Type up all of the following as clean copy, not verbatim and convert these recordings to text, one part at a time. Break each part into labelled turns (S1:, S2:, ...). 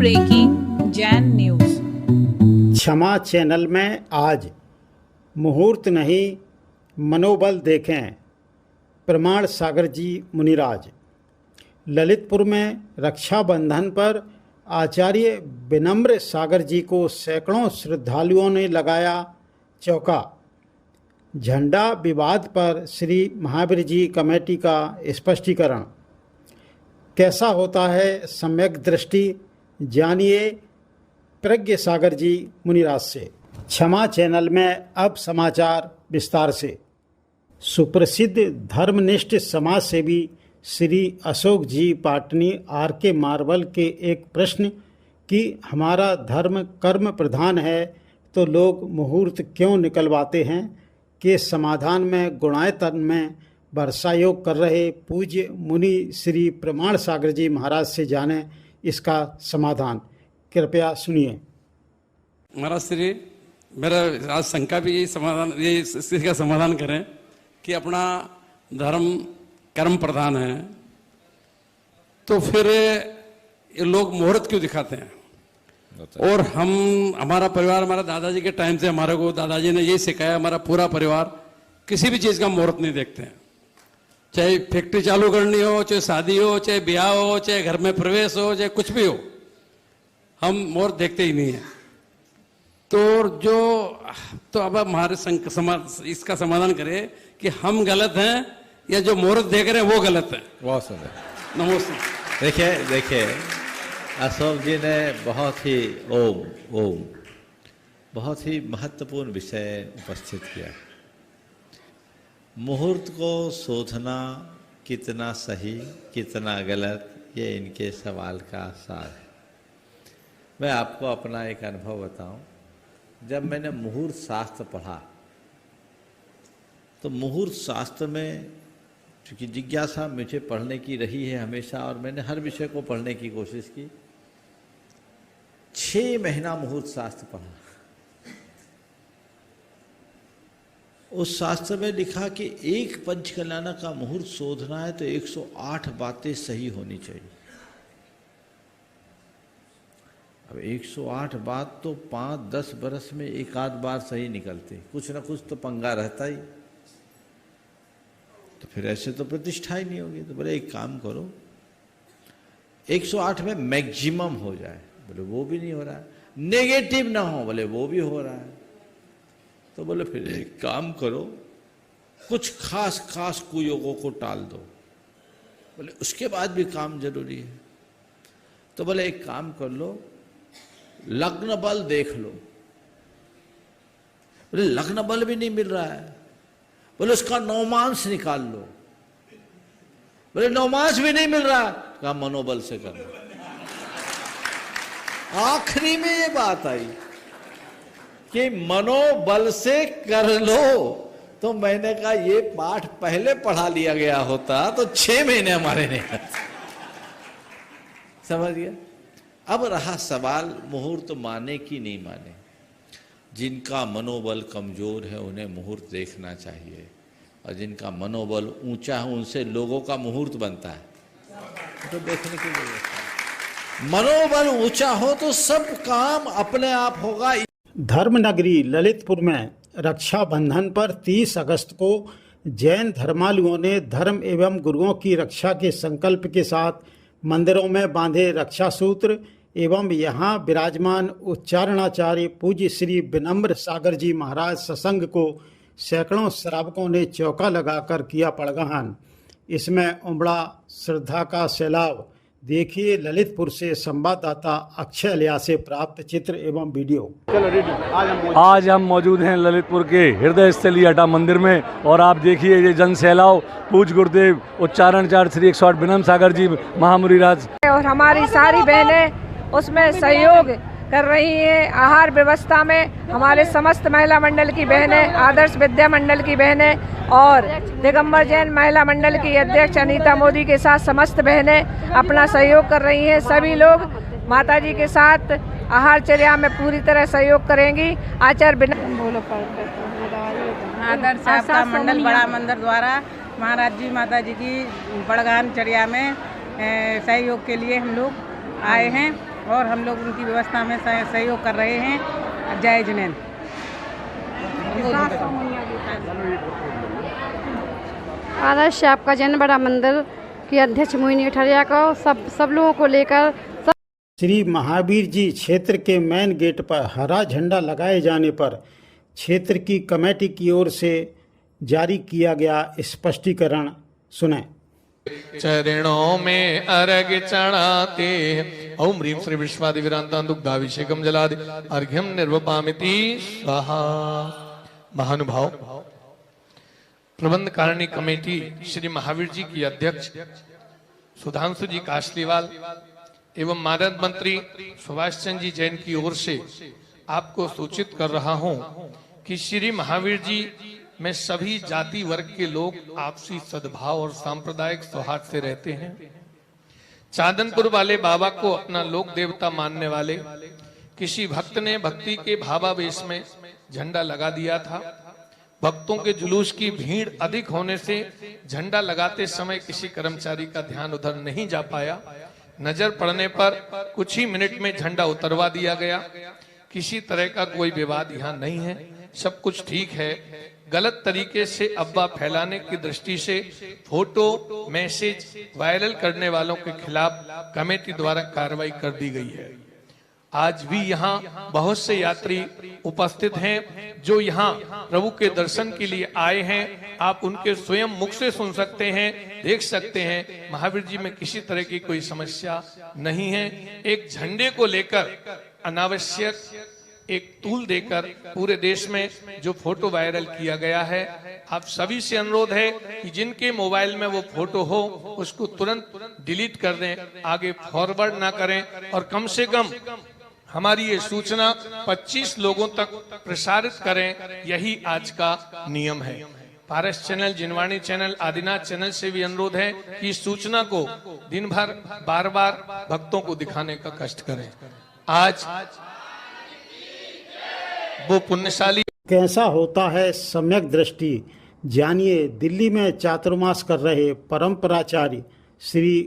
S1: Breaking Jain news.
S2: क्षमा channel में आज मुहूर्त नहीं मनोबल देखें। प्रमाण सागर जी मुनिराज। ललितपुर में रक्षाबंधन पर आचार्य विनम्र सागर जी को सैकड़ों श्रद्धालुओं ने लगाया चौका। झंडा विवाद पर श्री महावीर जी कमेटी का स्पष्टीकरण। कैसा होता है सम्यक दृष्टि, जानिए प्रज्ञ सागर जी मुनिराज से। क्षमा चैनल में अब समाचार विस्तार से। सुप्रसिद्ध धर्मनिष्ठ समाज सेवी श्री अशोक जी पाटनी आर.के. मार्बल के एक प्रश्न कि हमारा धर्म कर्म प्रधान है तो लोग मुहूर्त क्यों निकलवाते हैं के समाधान में गुणायतन में वर्षा योग कर रहे पूज्य मुनि श्री प्रमाण सागर जी महाराज से जाने इसका समाधान। कृपया सुनिए।
S3: महाराज श्री, मेरा आज शंका भी यही इस का समाधान करें कि अपना धर्म कर्म प्रधान है तो फिर ये लोग मुहूर्त क्यों दिखाते हैं? और हमारा परिवार, हमारा दादाजी के टाइम से हमारे को दादाजी ने यही सिखाया, हमारा पूरा परिवार किसी भी चीज का मुहूर्त नहीं देखते हैं। चाहे फैक्ट्री चालू करनी हो, चाहे शादी हो, चाहे ब्याह हो, चाहे घर में प्रवेश हो, चाहे कुछ भी हो, हम मुहूर्त देखते ही नहीं है। तो अब हमारे इसका समाधान करें कि हम गलत हैं या जो मुहूर्त देख रहे हैं वो गलत है।
S4: बहुत सुंदर।
S3: नमस्ते।
S4: देखिए अशोक जी ने बहुत ही महत्वपूर्ण विषय उपस्थित किया। मुहूर्त को शोधना कितना सही कितना गलत, ये इनके सवाल का सार है। मैं आपको अपना एक अनुभव बताऊं। जब मैंने मुहूर्त शास्त्र पढ़ा तो मुहूर्त शास्त्र में चूँकि जिज्ञासा मुझे पढ़ने की रही है हमेशा और मैंने हर विषय को पढ़ने की कोशिश की। 6 महीना मुहूर्त शास्त्र पढ़ा। उस शास्त्र में लिखा कि एक पंचकल्याण का मुहूर्त शोधना है तो 108 बातें सही होनी चाहिए। अब 108 बात तो 5-10 बरस में एक आध बार सही निकलते, कुछ ना कुछ तो पंगा रहता ही। तो फिर ऐसे तो प्रतिष्ठा ही नहीं होगी। तो बोले एक काम करो 108 में मैक्सिमम हो जाए। बोले वो भी नहीं हो रहा है। नेगेटिव ना हो, बोले वो भी हो रहा है। तो बोले फिर एक काम करो कुछ खास कुयोगों को टाल दो। बोले उसके बाद भी काम जरूरी है। तो बोले एक काम कर लो, लग्न बल देख लो। बोले लग्न बल भी नहीं मिल रहा है। बोले उसका नौमांस निकाल लो। बोले नौमांस भी नहीं मिल रहा, कहा मनोबल से कर लो। आखिरी में ये बात आई कि मनोबल से कर लो। तो मैंने कहा ये पाठ पहले पढ़ा लिया गया होता तो 6 महीने हमारे नहीं आते। समझ गया? अब रहा सवाल मुहूर्त माने कि नहीं माने। जिनका मनोबल कमजोर है उन्हें मुहूर्त देखना चाहिए और जिनका मनोबल ऊंचा है उनसे लोगों का मुहूर्त बनता है तो देखने के लिए। मनोबल ऊंचा हो तो सब काम अपने आप होगा।
S2: धर्मनगरी ललितपुर में रक्षाबंधन पर 30 अगस्त को जैन धर्मालुओं ने धर्म एवं गुरुओं की रक्षा के संकल्प के साथ मंदिरों में बांधे रक्षा सूत्र एवं यहाँ विराजमान उच्चारणाचार्य पूज्य श्री विनम्र सागर जी महाराज सत्संग को सैकड़ों श्रावकों ने चौका लगाकर किया पड़गहन। इसमें उमड़ा श्रद्धा का सैलाब। देखिए ललितपुर से संवाददाता अक्षय अलिया से प्राप्त चित्र एवं वीडियो।
S5: आज हम मौजूद हैं ललितपुर के हृदय स्थली अड्डा मंदिर में और आप देखिए ये जन सैलाव पूज्य गुरुदेव उच्चारणाचार्य श्री 108 विनम्र सागर जी महामुनिराज
S6: और हमारी सारी बहनें उसमें सहयोग कर रही हैं। आहार व्यवस्था में हमारे समस्त महिला मंडल की बहनें, आदर्श विद्या मंडल की बहनें और दिगंबर जैन महिला मंडल की अध्यक्ष अनीता मोदी के साथ समस्त बहनें अपना सहयोग कर रही हैं। सभी लोग माताजी के साथ आहारचर्या में पूरी तरह सहयोग करेंगी। आचार्य
S7: आदर्श आपका मंडल बड़ा मंदिर द्वारा महाराज जी माता जी की बड़गान चर्या में सहयोग के लिए हम लोग आए हैं। और हम लोग उनकी व्यवस्था में सहयोग कर रहे हैं। जय जिनेंद्र।
S8: आदर्श आपका जन बड़ा मंदिर की अध्यक्ष मोहिनी अठरिया को सब लोगों को लेकर
S2: श्री महावीर जी क्षेत्र के मेन गेट पर हरा झंडा लगाए जाने पर क्षेत्र की कमेटी की ओर से जारी किया गया स्पष्टीकरण सुने।
S9: चरणों में अर्घ्य चढ़ाते ओम ह्रीं श्री विश्वादिवीरांतां दुग्धाभिषेकम जलादि अर्घ्यम निर्वपामिति स्वाहा। महानुभाव, प्रबंध कारिणी कमेटी श्री महावीर जी की अध्यक्ष सुधांशु जी काशलीवाल एवं मानद मंत्री सुभाष चंद्र जी जैन की ओर से आपको सूचित कर रहा हूं कि श्री महावीर जी में सभी जाति वर्ग के लोग आपसी सद्भाव और सांप्रदायिक सौहार्द से रहते हैं। चांदनपुर वाले बाबा को अपना लोक देवता मानने वाले किसी भक्त ने भक्ति के भावावेश में झंडा लगा दिया था। भक्तों के जुलूस की भीड़ अधिक होने से झंडा लगाते समय किसी कर्मचारी का ध्यान उधर नहीं जा पाया। नजर पड़ने पर कुछ ही मिनट में झंडा उतरवा दिया गया। किसी तरह का कोई विवाद यहाँ नहीं है, सब कुछ ठीक है। गलत तरीके से अफवाह फैलाने की दृष्टि से फोटो मैसेज वायरल करने वालों के खिलाफ कमेटी द्वारा कार्रवाई कर दी गई है। आज भी यहाँ बहुत से यात्री उपस्थित हैं जो यहाँ प्रभु के दर्शन के लिए आए हैं। आप उनके स्वयं मुख से सुन सकते हैं, देख सकते हैं। महावीर जी में किसी तरह की कोई समस्या नहीं है। एक झंडे को लेकर अनावश्यक एक तूल देकर पूरे देश में जो फोटो वायरल किया गया है, आप सभी से अनुरोध है कि जिनके मोबाइल में वो फोटो हो उसको तुरंत डिलीट कर दें, आगे फॉरवर्ड ना करें और कम से कम हमारी ये सूचना 25 लोगों तक प्रसारित करें। यही आज का नियम है। पारस चैनल, जिनवाणी चैनल, आदिनाथ चैनल से भी अनुरोध है कि इस सूचना को दिन भर बार बार भक्तों को दिखाने का कष्ट करें। आज वो पुण्यशाली
S2: कैसा होता है सम्यक दृष्टि, जानिए दिल्ली में चातुर्मास कर रहे परंपराचार्य श्री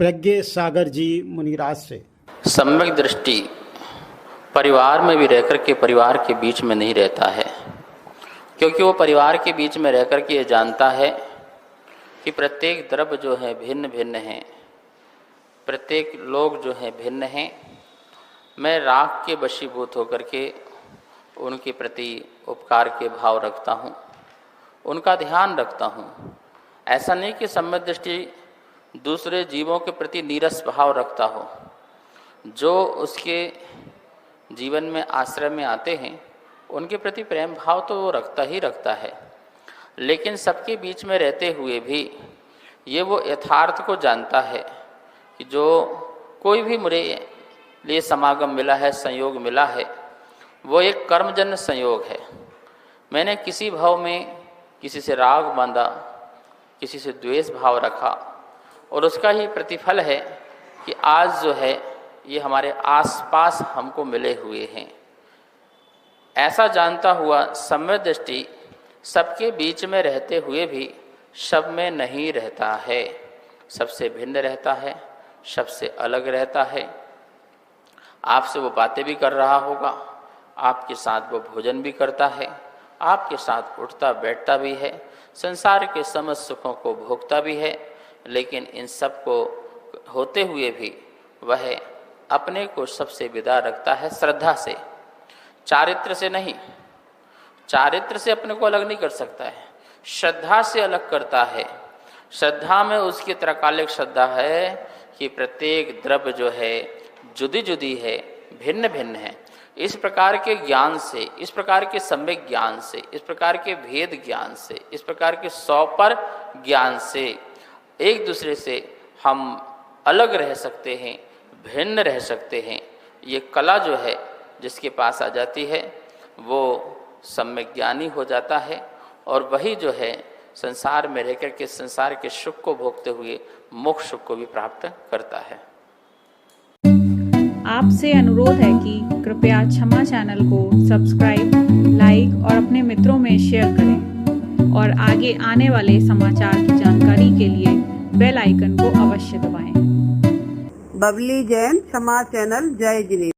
S2: प्रज्ञ सागर जी मुनिराज से।
S10: सम्यक दृष्टि परिवार में भी रहकर के परिवार के बीच में नहीं रहता है, क्योंकि वो परिवार के बीच में रहकर के ये जानता है कि प्रत्येक द्रव्य जो है भिन्न भिन्न है, प्रत्येक लोग जो है भिन्न हैं। मैं राग के वशीभूत होकर के उनके प्रति उपकार के भाव रखता हूँ, उनका ध्यान रखता हूँ। ऐसा नहीं कि सम्यक दृष्टि दूसरे जीवों के प्रति नीरस भाव रखता हो। जो उसके जीवन में आश्रय में आते हैं उनके प्रति प्रेम भाव तो वो रखता ही रखता है, लेकिन सबके बीच में रहते हुए भी ये वो यथार्थ को जानता है कि जो कोई भी मेरे लिए समागम मिला है, संयोग मिला है, वो एक कर्मजन्य संयोग है। मैंने किसी भाव में किसी से राग बांधा, किसी से द्वेष भाव रखा और उसका ही प्रतिफल है कि आज जो है ये हमारे आसपास हमको मिले हुए हैं। ऐसा जानता हुआ सम्यक दृष्टि सबके बीच में रहते हुए भी सब में नहीं रहता है, सबसे भिन्न रहता है, सबसे अलग रहता है। आपसे वो बातें भी कर रहा होगा, आपके साथ वो भोजन भी करता है, आपके साथ उठता बैठता भी है, संसार के समस्त सुखों को भोगता भी है, लेकिन इन सब को होते हुए भी वह अपने को सबसे विदा रखता है श्रद्धा से, चारित्र से नहीं। चारित्र से अपने को अलग नहीं कर सकता है, श्रद्धा से अलग करता है। श्रद्धा में उसकी त्रैकालिक श्रद्धा है कि प्रत्येक द्रव्य जो है जुदी जुदी है, भिन्न भिन्न है। इस प्रकार के ज्ञान से, इस प्रकार के सम्यक ज्ञान से, इस प्रकार के भेद ज्ञान से, इस प्रकार के सौपर ज्ञान से एक दूसरे से हम अलग रह सकते हैं, भिन्न रह सकते हैं। ये कला जो है जिसके पास आ जाती है वो सम्यक ज्ञानी हो जाता है और वही जो है संसार में रहकर के संसार के सुख को भोगते हुए मोक्ष सुख को भी प्राप्त करता है।
S1: आपसे अनुरोध है कि कृपया क्षमा चैनल को सब्सक्राइब, लाइक और अपने मित्रों में शेयर करें और आगे आने वाले समाचार की जानकारी के लिए बेल आइकन को अवश्य दबाएं।
S11: बबली जैन, क्षमा चैनल, जय जिनेन्द्र।